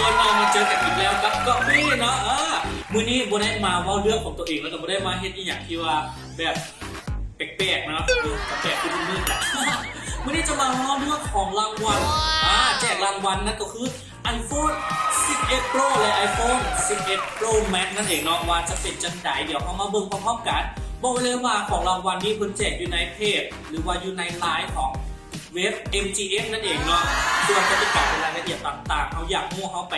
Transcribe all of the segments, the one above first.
คนเรามาเจอกันอีกแล้วกับก็มี่เนาะมื้อนี้โบได้มาเว้าเรื่องของตัวเองแล้วก็โบได้มาเฮ็ดอีหยังที่ว่าแบบแปลกๆเนาะแปลกๆคือมืดๆแหละมื้อนี้จะมาเล่าเรื่องของรางวัลแจกรางวัลนั่นก็คือ iPhone 11 Pro และ iPhone 11 Pro Max นั่นเองเนาะว่าจะเป็นจังไดเดี๋ยวเอามาเบิ่งพร้อมๆกันบอกเลยว่าของรางวัลนี้เพิ่นแจกอยู่ในเพจหรือว่าอยู่ในไลน์ของเว็บ MGF นั่นเองเนาะส่วนกติกาเป็นรายละเอียดต่างๆเขาอยากมั่วเขาไป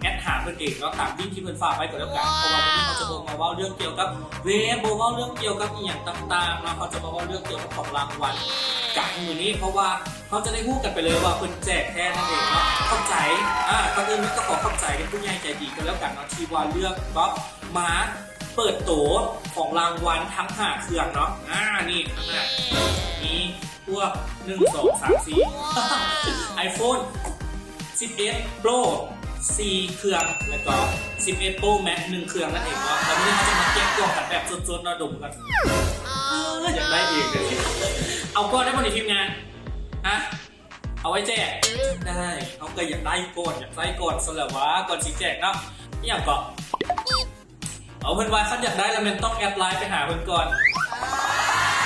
แอดหาเพื่อนเองเนาะตามลิงก์ที่เพื่อนฝากไว้ก็แล้วกันเพราะว่าวันนี้เขาจะบอกมาว่าเรื่องเกี่ยวกับเว็บบอกว่าเรื่องเกี่ยวกับอีหยังต่างๆแล้วเขาจะมาว่าเรื่องเกี่ยวกับของรางวัลกับมือนี้เพราะว่าเขาจะได้พูดกันไปเลยว่าเพื่อนแจกแท้นั่นเองเนาะเข้าใจก่อนอื่นก็ขอเข้าใจกันผู้ใหญ่ใจดีกันแล้วกันเนาะที่ว่าเลือกก็มาเปิดโตของรางวัลทั้ง5เครื่องเนาะนี่ข้างหน้านี่พวก1 2 3 4 iPhone 11 Pro 4 เครื่องแล้วก็11 Pro Max 1 เครื่องนั่นเองเนาะแล้ววันนี้เราจะมาแจกกล่องกันแบบสดๆเนาะดมกันอยากได้เองเลยเอาก้อนได้บนในทีมงานเอาไว้แจกได้เอาก็อยากได้ก่อนสำหรับว่าก่อนสิแจกเนาะนี่อย่างก็เอาเพื่อนว่าขั้นอยากได้แล้วมันต้องแอดไลน์ไปหาเพื่อนก่อน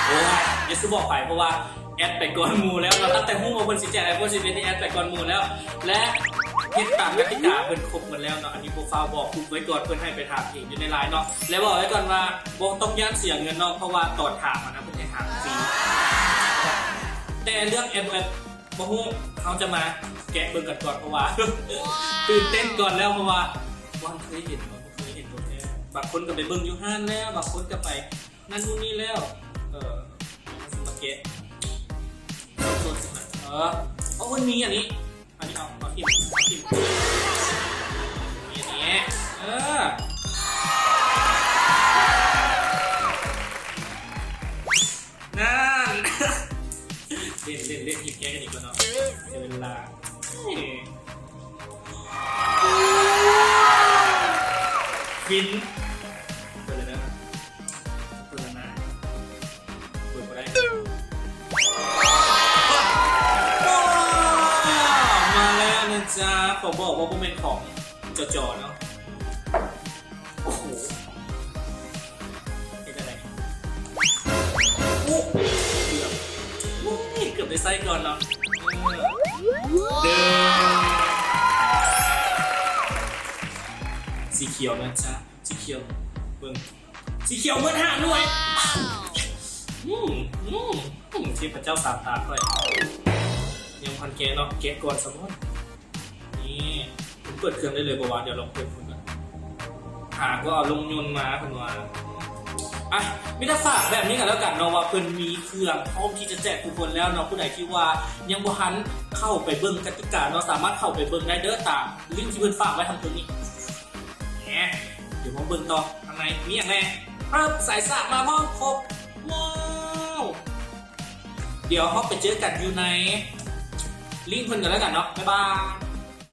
โอ้ยอย่าซื้อบอกไปเพราะว่าแอดไปก่อนมูแล้วเราตั้งแต่หุ้มมาเพื่อนสิแจกไอโฟน11นี่แอดไปก่อนมูแล้วและเฮ็ดตามกติกาเพื่อนครบหมดแล้วเนาะอันนี้โปรไฟล์บอกคุกไว้ก่อนเพื่อนให้ไปถามเองอยู่ในไลน์เนาะแล้วบอกไว้ก่อนว่าบอกต้องย่านเสียเงินเนาะเพราะว่าตอนถามนะเพื่อนให้ถามฟรีแต่เรื่องแอดบอกหุ้มเขาจะมาแกะเบิ่งกันก่อนเพราะว่าตื่นเต้นก่อนแล้วเพราะว่าวันเคยเห็นตัวแท้บางคนก็ไปเบิ่งอยู่ห้านแล้วบางคนก็ไปนั่นนู่นนี่แล้วมาแกะเอาวันนี้อันนี้เอาทิมนี่นั่นเล่นหยิบแกะกันอีกแล้วเนาะเสียเวลาฟินเปิดเลยนะเปิดนะเปิดไปได้มาแล้วนะจ๊ะขอบอกว่าพวกเป็นของจอเนาะโอ้โหเป็นอะไรเกือบได้ไส้ก่อนเนาะเดินสีเขียวนะจ๊ะสีเขียวเบิ่งสีเขียวเหมือนห่าหน่วยเทพเจ้าสามตาค่อยยังพันแกะเนาะแกะก่อนสมมตินี่ผมเปิดเครื่องได้เลยบอกว่าเดี๋ยวลองเปิดคุณนะหาก็เอาลงยนต์มาคุณว่ามิตรฝากแบบนี้กันแล้วกันเนาะว่าเพิ่นมีเครื่องพร้อมที่จะแจกทุกคนแล้วเนาะผู้ใดที่ว่ายังบ่ทันเข้าไปเบิ่งกติกาเนาะสามารถเข้าไปเบิ่งได้เด้อตามลิงก์ที่เพิ่นฝากไว้ทางตรงนี้เดี๋ยวมาเบิ่งต่อทางไหนมีอย่างไรสายสะมาพร้อมครบว้าวเดี๋ยวเราไปเจอกันอยู่ในลิงก์เพิ่นกันแล้วกันเนาะบ๊ายบาย